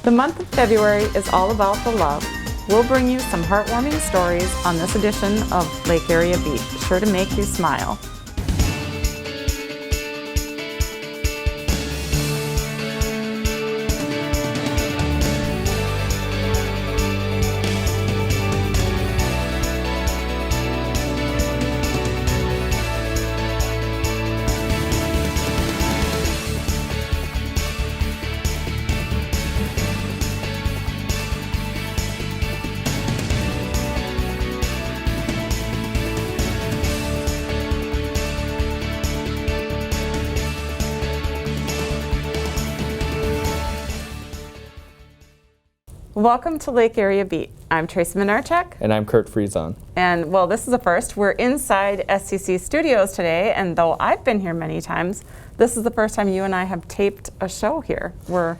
The month of February is all about the love. We'll bring you some heartwarming stories on this edition of Lake Area Beat, sure to make you smile. Welcome to Lake Area Beat. I'm Tracy And I'm Kurt Friesen. And well, this is a first. We're inside SCC Studios today, and though I've been here many times, this is the first time you and I have taped a show here. We're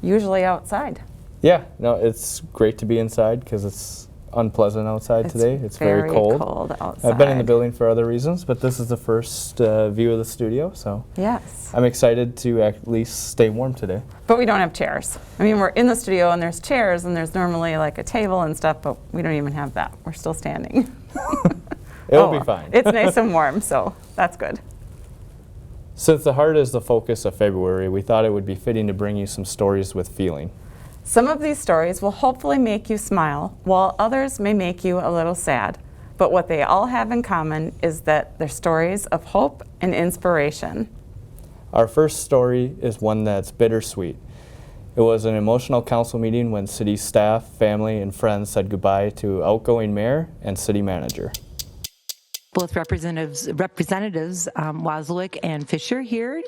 usually outside. Yeah, no, it's great to be inside because it's unpleasant outside today. It's very cold outside. I've been in the building for other reasons, but this is the first view of the studio, so yes, I'm excited to at least stay warm today. But we don't have chairs. I mean, we're in the studio and there's chairs and there's normally like a table and stuff, but we don't even have that. We're still standing. It'll be fine. It's nice and warm, so that's good. Since the heart is the focus of February, we thought it would be fitting to bring you some stories with feeling. Some of these stories will hopefully make you smile, while others may make you a little sad. But what they all have in common is that they're stories of hope and inspiration. Our first story is one that's bittersweet. It was an emotional council meeting when city staff, family, and friends said goodbye to outgoing mayor and city manager. Both Representatives Wozliak and Fisher here,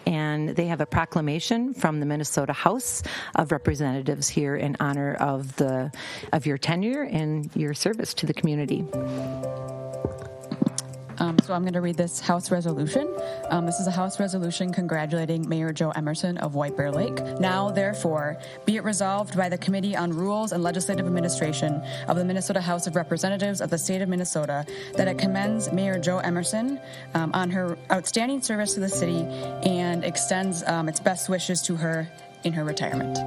and they have a proclamation from the Minnesota House of Representatives here in honor of your tenure and your service to the community. So I'm going to read this House resolution. This is a House resolution congratulating Mayor Joe Emerson of White Bear Lake. Now, therefore, be it resolved by the Committee on Rules and Legislative Administration of the Minnesota House of Representatives of the State of Minnesota that it commends Mayor Joe Emerson on her outstanding service to the city and extends its best wishes to her in her retirement.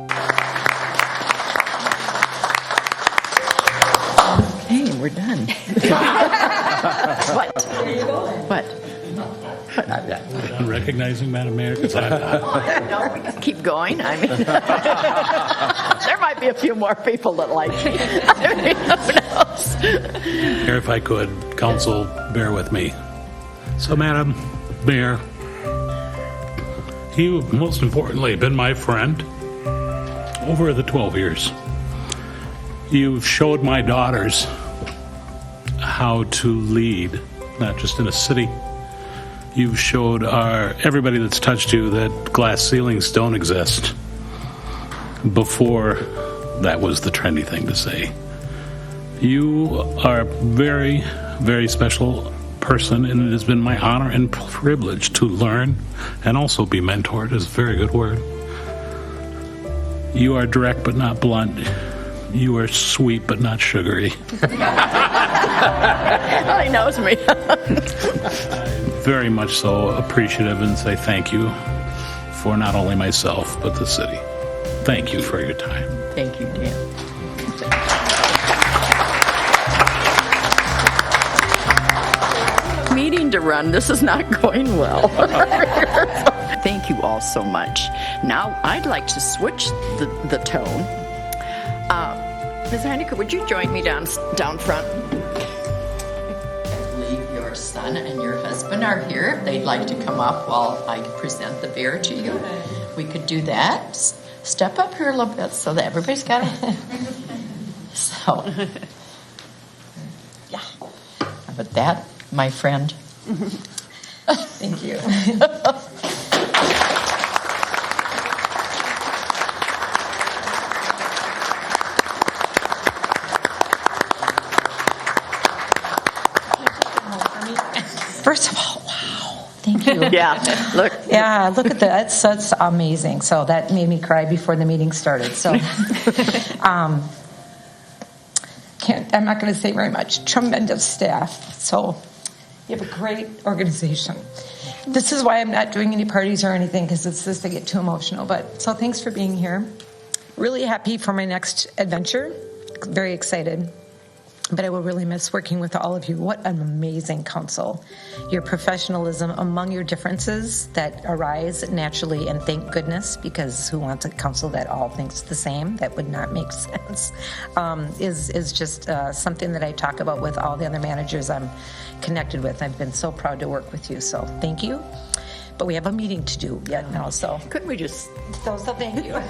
Okay, we're done. What? What? I'm recognizing Madam Mayor because I'm No, we can keep going. I mean, there might be a few more people that like me. I mean, who knows? here. If I could, council, bear with me. So, Madam Mayor, you've most importantly been my friend over the 12 years. You've showed my daughters how to lead, not just in a city. You've showed everybody that's touched you that glass ceilings don't exist. Before that was the trendy thing to say. You are a very, very special person, and it has been my honor and privilege to learn and also be mentored, is a very good word. You are direct but not blunt. You are sweet but not sugary. Well, he knows me. Very much so appreciative and say thank you for not only myself but the city. Thank you for your time. Thank you, Dan. Meeting to run. This is not going well. Thank you all so much. Now I'd like to switch the tone. Ms. Heinecker, would you join me down front? I believe your son and your husband are here. If they'd like to come up while I present the bear to you, we could do that. Step up here a little bit so that everybody's got it. So, yeah. But that, my friend. Thank you. First of all, wow, thank you. Yeah, look. Yeah, look at that. That's amazing. So that made me cry before the meeting started. So I'm not going to say very much. Tremendous staff. So you have a great organization. This is why I'm not doing any parties or anything, because it's just to get too emotional. But so thanks for being here. Really happy for my next adventure. Very excited. But I will really miss working with all of you. What an amazing council. Your professionalism among your differences that arise naturally, and thank goodness, because who wants a council that all thinks the same? That would not make sense. Is just something that I talk about with all the other managers I'm connected with. I've been so proud to work with you, so thank you. But we have a meeting to do yet now, so. Couldn't we just... So thank you.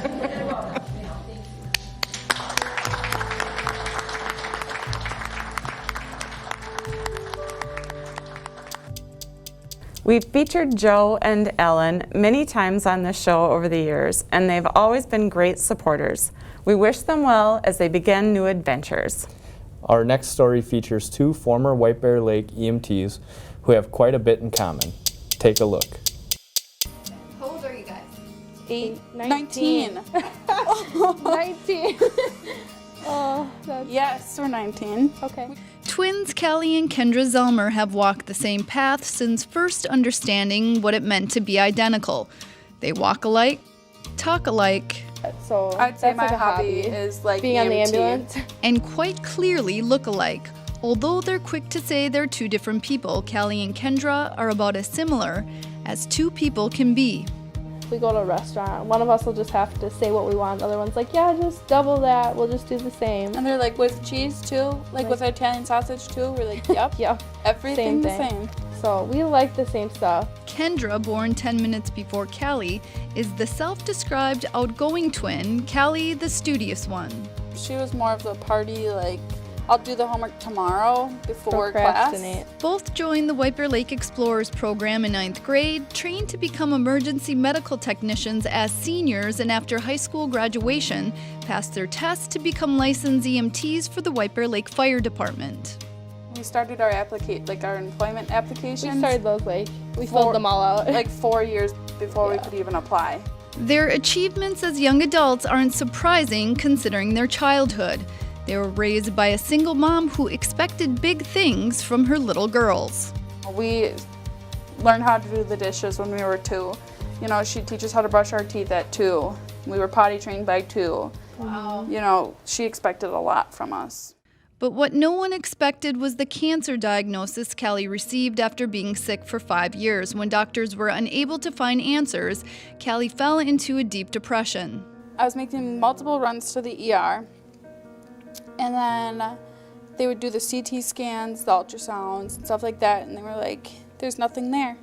We've featured Joe and Ellen many times on this show over the years, and they've always been great supporters. We wish them well as they begin new adventures. Our next story features two former White Bear Lake EMTs who have quite a bit in common. Take a look. How old are you guys? 19. 19. Oh, yes, we're 19. Okay. Twins Callie and Kendra Zelmer have walked the same path since first understanding what it meant to be identical. They walk alike, talk alike, So I'd say that's my like a hobby is like being on the EMT. ambulance. and quite clearly look alike. Although they're quick to say they're two different people, Callie and Kendra are about as similar as two people can be. If we go to a restaurant, one of us will just have to say what we want. The other one's like, yeah, just double that. We'll just do the same. And they're like with cheese too, like with Italian sausage too. We're like, yep, Yep. everything the thing. same. So we like the same stuff. Kendra, born 10 minutes before Callie, is the self-described outgoing twin, Callie the studious one. She was more of the party, like, I'll do the homework tomorrow before class. Procrastinate. Both joined the White Bear Lake Explorers program in 9th grade, trained to become emergency medical technicians as seniors, and after high school graduation, passed their tests to become licensed EMTs for the White Bear Lake Fire Department. We started our our employment We applications. started those we filled them all out. like 4 years before we could even apply. Their achievements as young adults aren't surprising considering their childhood. They were raised by a single mom who expected big things from her little girls. We learned how to do the dishes when we were 2. You know, she'd teach us how to brush our teeth at 2. We were potty trained by 2. Wow. You know, she expected a lot from us. But what no one expected was the cancer diagnosis Callie received after being sick for 5 years. When doctors were unable to find answers, Callie fell into a deep depression. I was making multiple runs to the ER, and then they would do the CT scans, the ultrasounds, and stuff like that, and they were like, there's nothing there.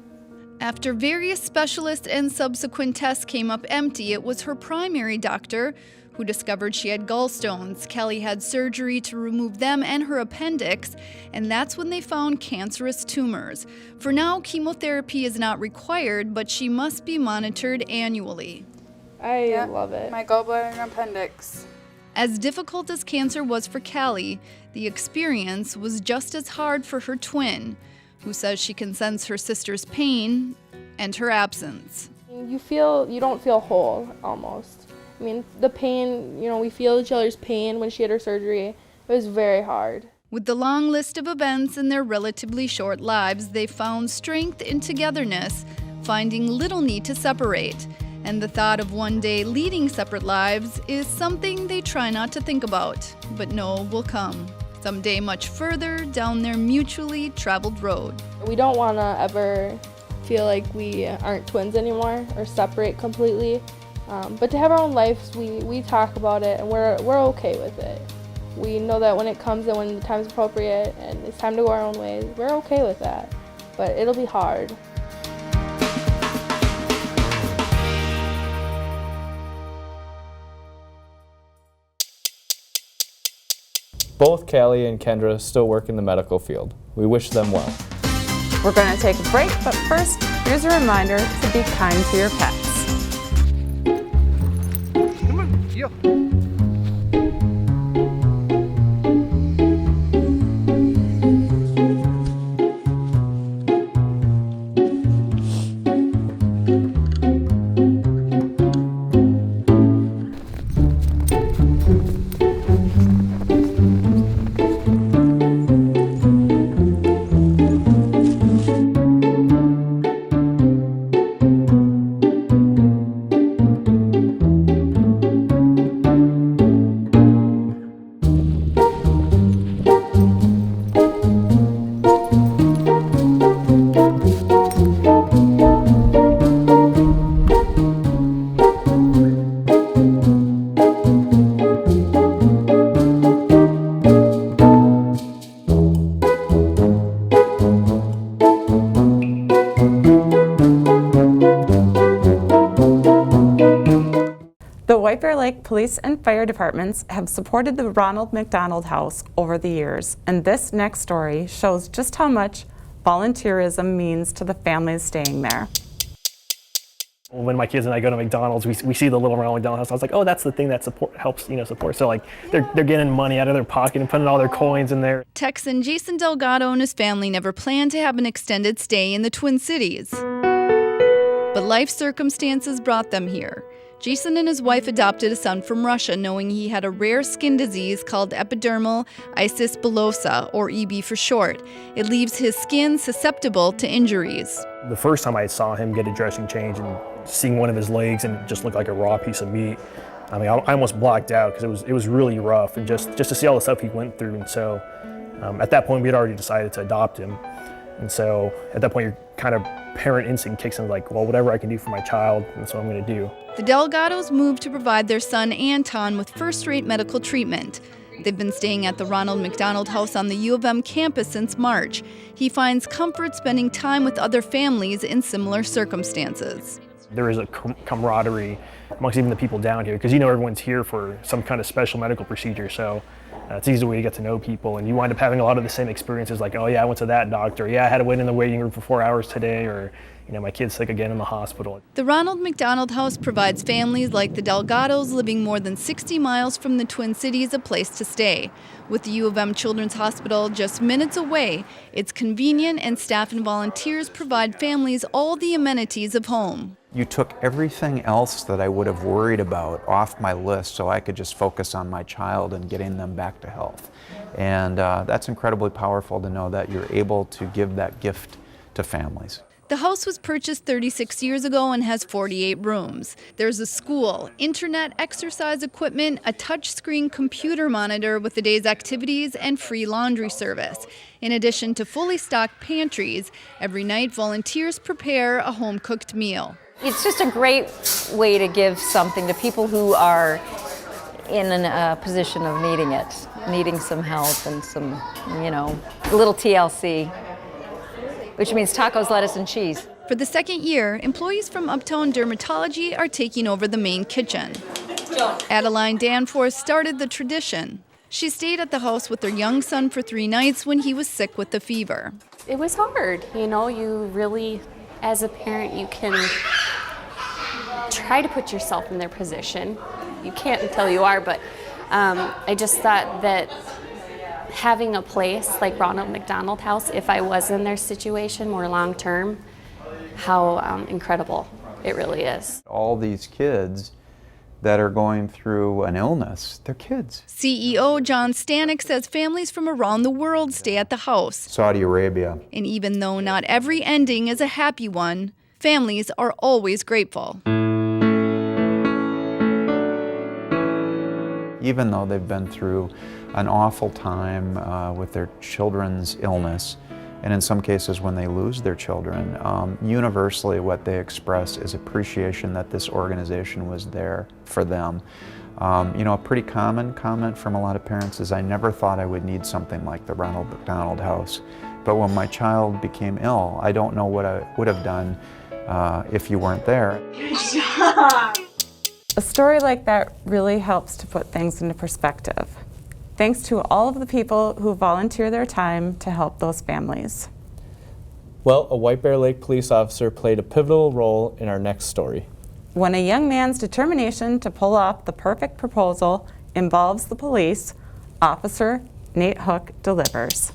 After various specialists and subsequent tests came up empty, it was her primary doctor who discovered she had gallstones. Callie had surgery to remove them and her appendix, and that's when they found cancerous tumors. For now, chemotherapy is not required, but she must be monitored annually. I love it. My gallbladder and appendix. As difficult as cancer was for Callie, the experience was just as hard for her twin, who says she can sense her sister's pain and her absence. You don't feel whole, almost. I mean, the pain, we feel each other's pain when she had her surgery. It was very hard. With the long list of events in their relatively short lives, they found strength in togetherness, finding little need to separate. And the thought of one day leading separate lives is something they try not to think about, but know will come, someday much further down their mutually traveled road. We don't want to ever feel like we aren't twins anymore or separate completely. But to have our own lives, we talk about it and we're okay with it. We know that when it comes and when the time's appropriate and it's time to go our own ways, we're okay with that. But it'll be hard. Both Callie and Kendra still work in the medical field. We wish them well. We're going to take a break, but first, here's a reminder to be kind to your pets. Come on, yo. White Bear Lake Police and Fire Departments have supported the Ronald McDonald House over the years, and this next story shows just how much volunteerism means to the families staying there. When my kids and I go to McDonald's, we see the little Ronald McDonald House. I was like, oh, that's the thing that helps support. So like they're getting money out of their pocket and putting all their coins in there. Texan Jason Delgado and his family never planned to have an extended stay in the Twin Cities, but life circumstances brought them here. Jason and his wife adopted a son from Russia, knowing he had a rare skin disease called epidermal isis bullosa, or EB for short. It leaves his skin susceptible to injuries. The first time I saw him get a dressing change and seeing one of his legs and it just looked like a raw piece of meat, I mean, I almost blacked out because it was really rough, and just to see all the stuff he went through. And so at that point, we had already decided to adopt him. And so at that point, your kind of parent instinct kicks in, like, well, whatever I can do for my child, that's what I'm going to do. The Delgados moved to provide their son Anton with first-rate medical treatment. They've been staying at the Ronald McDonald House on the U of M campus since March. He finds comfort spending time with other families in similar circumstances. There is a camaraderie amongst even the people down here, because everyone's here for some kind of special medical procedure. So it's an easy way to get to know people, and you wind up having a lot of the same experiences, like, oh yeah, I went to that doctor, yeah, I had to wait in the waiting room for 4 hours today, or my kid's sick again in the hospital. The Ronald McDonald House provides families like the Delgados living more than 60 miles from the Twin Cities a place to stay. With the U of M Children's Hospital just minutes away, it's convenient, and staff and volunteers provide families all the amenities of home. You took everything else that I would have worried about off my list so I could just focus on my child and getting them back to health. And that's incredibly powerful to know that you're able to give that gift to families. The house was purchased 36 years ago and has 48 rooms. There's a school, internet, exercise equipment, a touchscreen computer monitor with the day's activities, and free laundry service. In addition to fully stocked pantries, every night volunteers prepare a home-cooked meal. It's just a great way to give something to people who are in a position of needing it, needing some help and some, a little TLC, which means tacos, lettuce, and cheese. For the second year, employees from Uptown Dermatology are taking over the main kitchen. Adeline Danforth started the tradition. She stayed at the house with their young son for 3 nights when he was sick with the fever. It was hard, you really, as a parent, you can try to put yourself in their position. You can't until you are, but I just thought that having a place like Ronald McDonald House, if I was in their situation more long term, how incredible it really is. All these kids that are going through an illness, they're kids. CEO John Stanek says families from around the world stay at the house. Saudi Arabia. And even though not every ending is a happy one, families are always grateful. Even though they've been through an awful time with their children's illness, and in some cases when they lose their children, universally what they express is appreciation that this organization was there for them. A pretty common comment from a lot of parents is, I never thought I would need something like the Ronald McDonald House, but when my child became ill, I don't know what I would have done if you weren't there. Good job! A story like that really helps to put things into perspective. Thanks to all of the people who volunteer their time to help those families. Well, a White Bear Lake police officer played a pivotal role in our next story. When a young man's determination to pull off the perfect proposal involves the police, Officer Nate Hook delivers.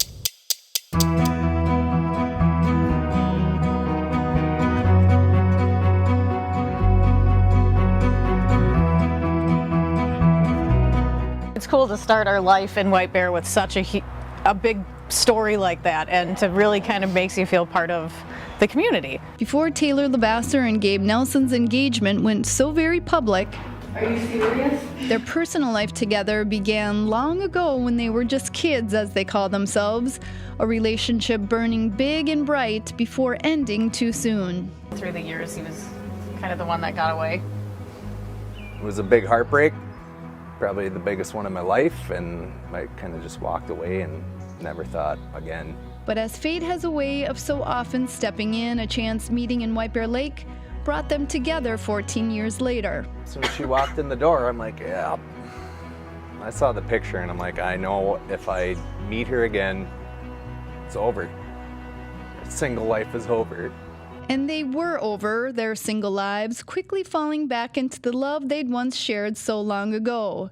It's cool to start our life in White Bear with such a big story like that, and to really kind of makes you feel part of the community. Before Taylor Labasser and Gabe Nelson's engagement went so very public, Are you serious? Their personal life together began long ago when they were just kids, as they call themselves, a relationship burning big and bright before ending too soon. Through the years, he was kind of the one that got away. It was a big heartbreak, probably the biggest one in my life, and I kind of just walked away and never thought again. But as fate has a way of so often stepping in, a chance meeting in White Bear Lake brought them together 14 years later. As soon as she walked in the door, I'm like, yeah. I saw the picture and I'm like, I know if I meet her again, it's over. Single life is over. And they were over, their single lives, quickly falling back into the love they'd once shared so long ago.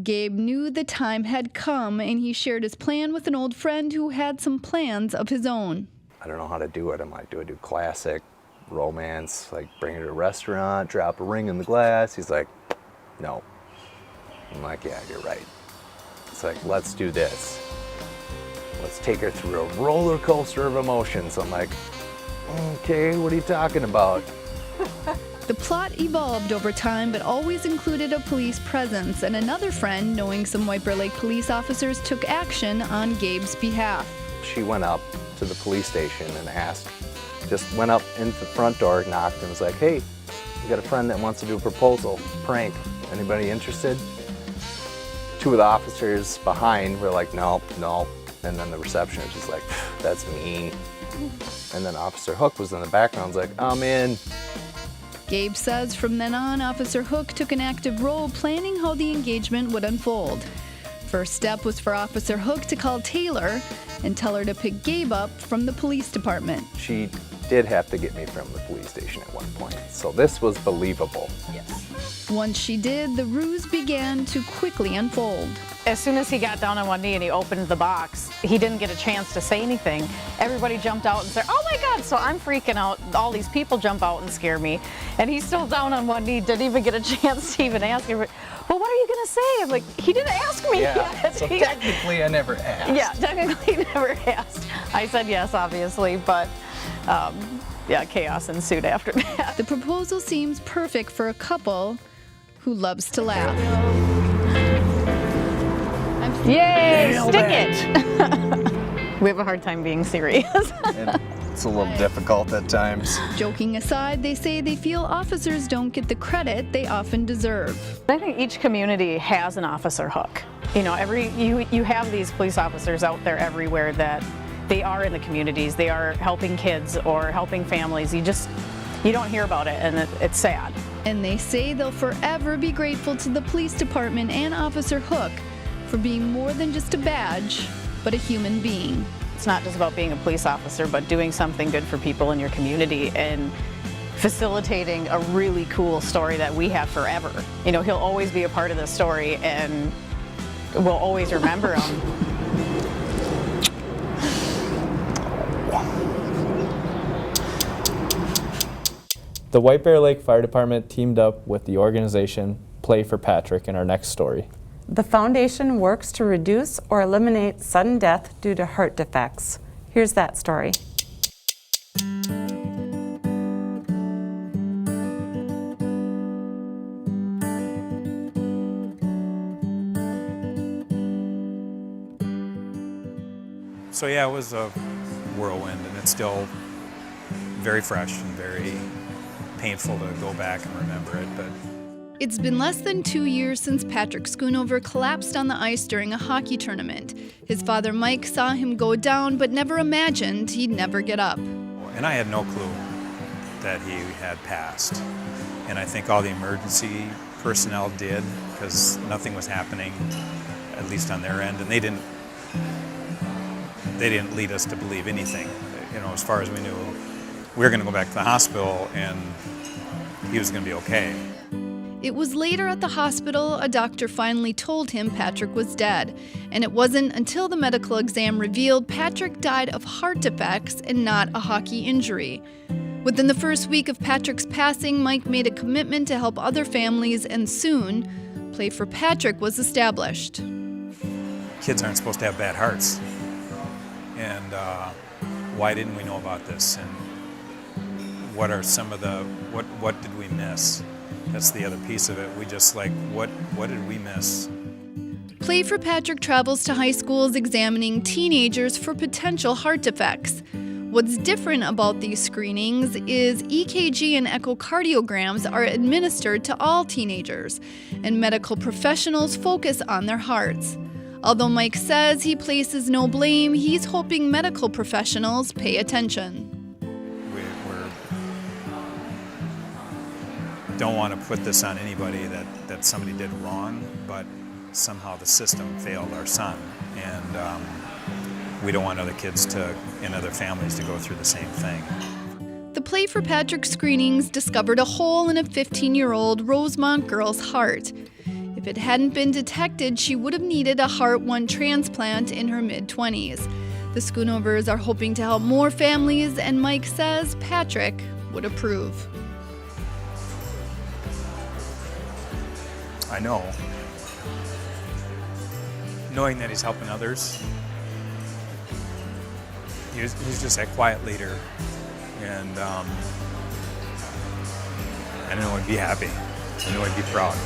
Gabe knew the time had come, and he shared his plan with an old friend who had some plans of his own. I don't know how to do it. I'm like, do I do classic romance, like bring her to a restaurant, drop a ring in the glass? He's like, no. I'm like, yeah, you're right. It's like, let's do this. Let's take her through a roller coaster of emotions. I'm like, okay, what are you talking about? The plot evolved over time, but always included a police presence, and another friend, knowing some White Bear Lake police officers, took action on Gabe's behalf. She went up to the police station and asked, just went up into the front door, knocked, and was like, hey, we got a friend that wants to do a proposal, prank. Anybody interested? Two of the officers behind were like, no. And then the receptionist was like, that's mean. And then Officer Hook was in the background, was like, I'm in. Gabe says from then on, Officer Hook took an active role planning how the engagement would unfold. First step was for Officer Hook to call Taylor and tell her to pick Gabe up from the police department. She did have to get me from the police station at one point, so this was believable. Yes. Once she did, the ruse began to quickly unfold. As soon as he got down on one knee and he opened the box, he didn't get a chance to say anything. Everybody jumped out and said, oh my God, so I'm freaking out. All these people jump out and scare me. And he's still down on one knee, didn't even get a chance to even ask him, well, what are you gonna say? I'm like, he didn't ask me yet. So technically I never asked. Yeah, technically never asked. I said yes, obviously, but yeah, chaos ensued after that. The proposal seems perfect for a couple who loves to laugh. Yay, stick it! We have a hard time being serious. It's a little difficult at times. Joking aside, they say they feel officers don't get the credit they often deserve. I think each community has an Officer Hook. You know, you have these police officers out there everywhere that they are in the communities. They are helping kids or helping families. You don't hear about it, and it's sad. And they say they'll forever be grateful to the police department and Officer Hook for being more than just a badge, but a human being. It's not just about being a police officer, but doing something good for people in your community and facilitating a really cool story that we have forever. You know, he'll always be a part of the story, and we'll always remember him. The White Bear Lake Fire Department teamed up with the organization Play for Patrick in our next story. The foundation works to reduce or eliminate sudden death due to heart defects. Here's that story. So yeah, it was a whirlwind, and it's still very fresh and very painful to go back and remember it, but It's been less than 2 years since Patrick Schoonover collapsed on the ice during a hockey tournament. His father Mike saw him go down, but never imagined he'd never get up. And I had no clue that he had passed. And I think all the emergency personnel did, because nothing was happening, at least on their end, and they didn't lead us to believe anything. You know, as far as we knew, we were going to go back to the hospital and he was going to be okay. It was later at the hospital a doctor finally told him Patrick was dead, and it wasn't until the medical exam revealed Patrick died of heart defects and not a hockey injury. Within the first week of Patrick's passing, Mike made a commitment to help other families, and soon, Play for Patrick was established. Kids aren't supposed to have bad hearts. And why didn't we know about this? And what are some of the, what did we miss? That's the other piece of it. We just what did we miss? Play for Patrick travels to high schools examining teenagers for potential heart defects. What's different about these screenings is EKG and echocardiograms are administered to all teenagers, and medical professionals focus on their hearts. Although Mike says he places no blame, he's hoping medical professionals pay attention. don't want to put this on anybody that somebody did wrong, but somehow the system failed our son, and we don't want other kids and other families to go through the same thing. The Play for Patrick screenings discovered a hole in a 15-year-old Rosemont girl's heart. If it hadn't been detected, she would have needed a heart-1 transplant in her mid-20s. The Schoonovers are hoping to help more families, and Mike says Patrick would approve. I know. Knowing that he's helping others, he's just that quiet leader, and I know he'd be happy. I know he'd be proud.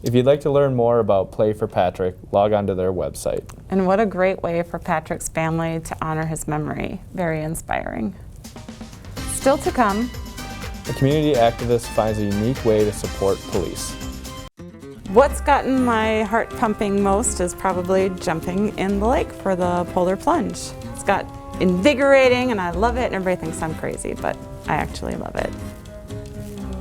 If you'd like to learn more about Play for Patrick, log on to their website. And what a great way for Patrick's family to honor his memory. Very inspiring. Still to come. A community activist finds a unique way to support police. What's gotten my heart pumping most is probably jumping in the lake for the polar plunge. It's got invigorating and I love it, and everybody thinks I'm crazy, but I actually love it.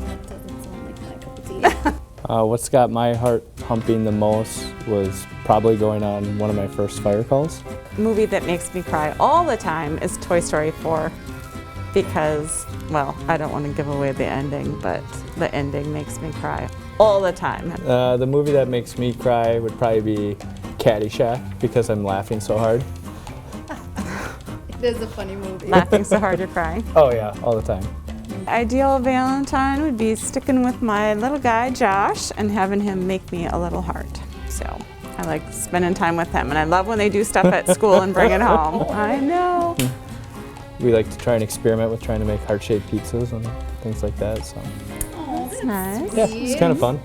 That doesn't sound like my cup of tea. What's got my heart pumping the most was probably going on one of my first fire calls. A movie that makes me cry all the time is Toy Story 4 because, well, I don't want to give away the ending, but the ending makes me cry all the time. The movie that makes me cry would probably be Caddyshack because I'm laughing so hard. It is a funny movie. Laughing so hard you're crying? Oh yeah, all the time. Ideal Valentine would be sticking with my little guy, Josh, and having him make me a little heart. So I like spending time with him, and I love when they do stuff at school and bring it home. I know. We like to try and experiment with trying to make heart-shaped pizzas and things like that. So. Oh, that's nice. Yeah, it's kind of fun.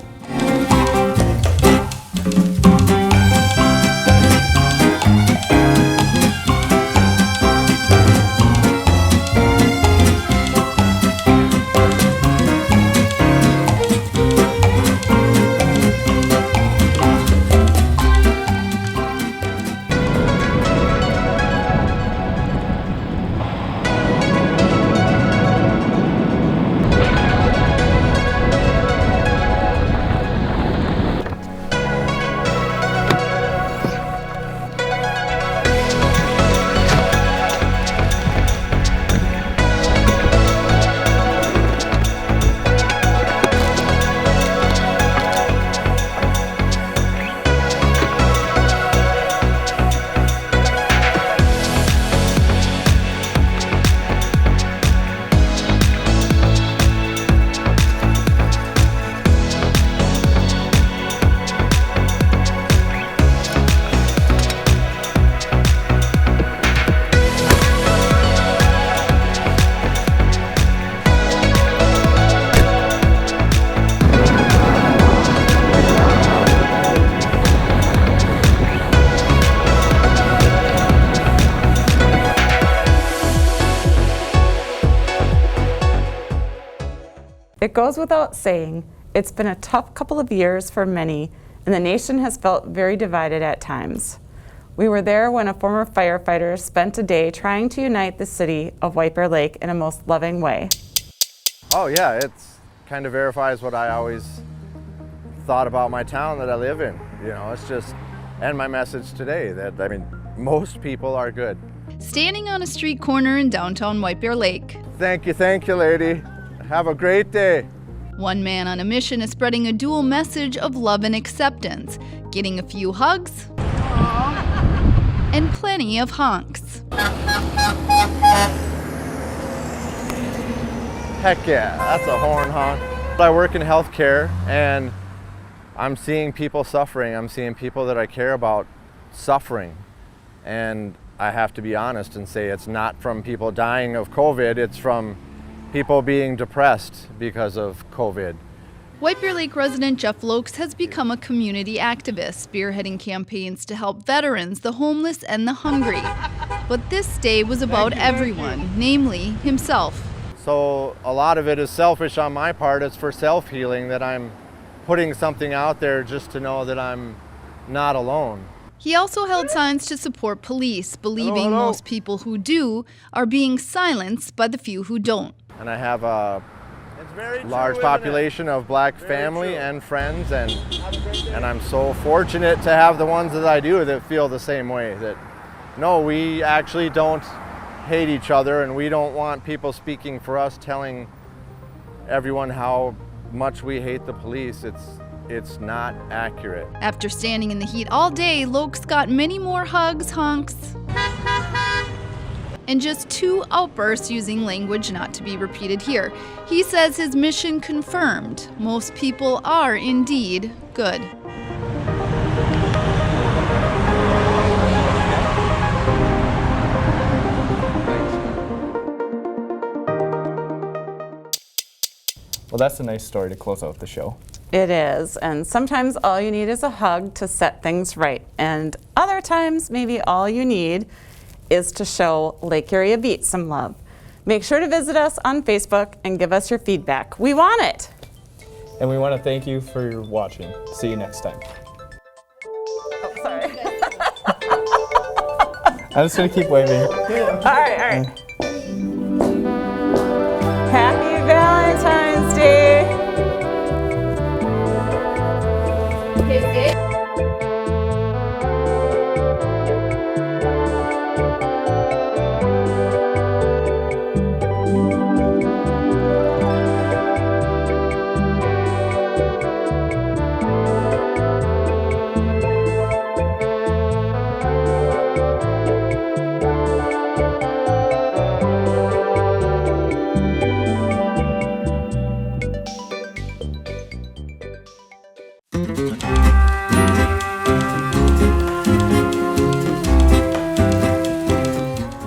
It goes without saying, it's been a tough couple of years for many, and the nation has felt very divided at times. We were there when a former firefighter spent a day trying to unite the city of White Bear Lake in a most loving way. Oh yeah, it kind of verifies what I always thought about my town that I live in. You know, it's just, and my message today that, I mean, most people are good. Standing on a street corner in downtown White Bear Lake. Thank you, lady. Have a great day. One man on a mission is spreading a dual message of love and acceptance, getting a few hugs and plenty of honks. Heck yeah, that's a horn honk. I work in healthcare and I'm seeing people suffering. I'm seeing people that I care about suffering. And I have to be honest and say it's not from people dying of COVID, it's from people being depressed because of COVID. White Bear Lake resident Jeff Lokes has become a community activist, spearheading campaigns to help veterans, the homeless, and the hungry. But this day was about everyone, namely himself. So a lot of it is selfish on my part. It's for self-healing that I'm putting something out there just to know that I'm not alone. He also held signs to support police, believing most people who do are being silenced by the few who don't. And I have a large population of black family and friends, and I'm so fortunate to have the ones that I do that feel the same way, that no, we actually don't hate each other, and we don't want people speaking for us telling everyone how much we hate the police. It's not accurate. After standing in the heat all day, Lokes got many more hugs, honks, and just 2 outbursts using language not to be repeated here. He says his mission confirmed. Most people are indeed good. Well, that's a nice story to close out the show. It is, and sometimes all you need is a hug to set things right, and other times maybe all you need is to show Lake Area Beat some love. Make sure to visit us on Facebook and give us your feedback. We want it! And we want to thank you for watching. See you next time. Oh, sorry. I'm just going to keep waving. All right. Happy Valentine's Day!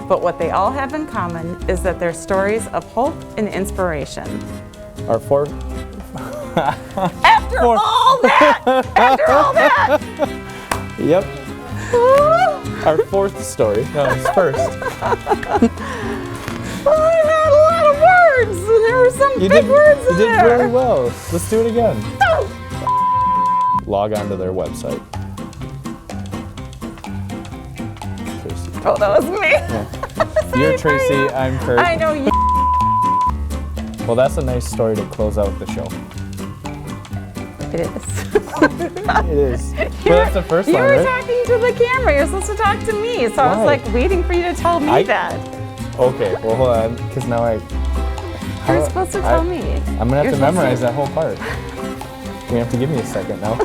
But what they all have in common is that they're stories of hope and inspiration. Our fourth... After all that! Yep. Our fourth story. No, it's first. I had a lot of words, and there were some big words in there. You did really well. Let's do it again. Log on to their website. Oh, that was me. Yeah. You're Tracy, I'm Kurt. I know you. Well, that's a nice story to close out the show. It is. It is. But that's the first You line, were right? talking to the camera. You're supposed to talk to me. So I was like waiting for you to tell me that. Okay, well, hold on, because now You're supposed to tell me. I'm going to have to memorize that whole part. You have to give me a second now.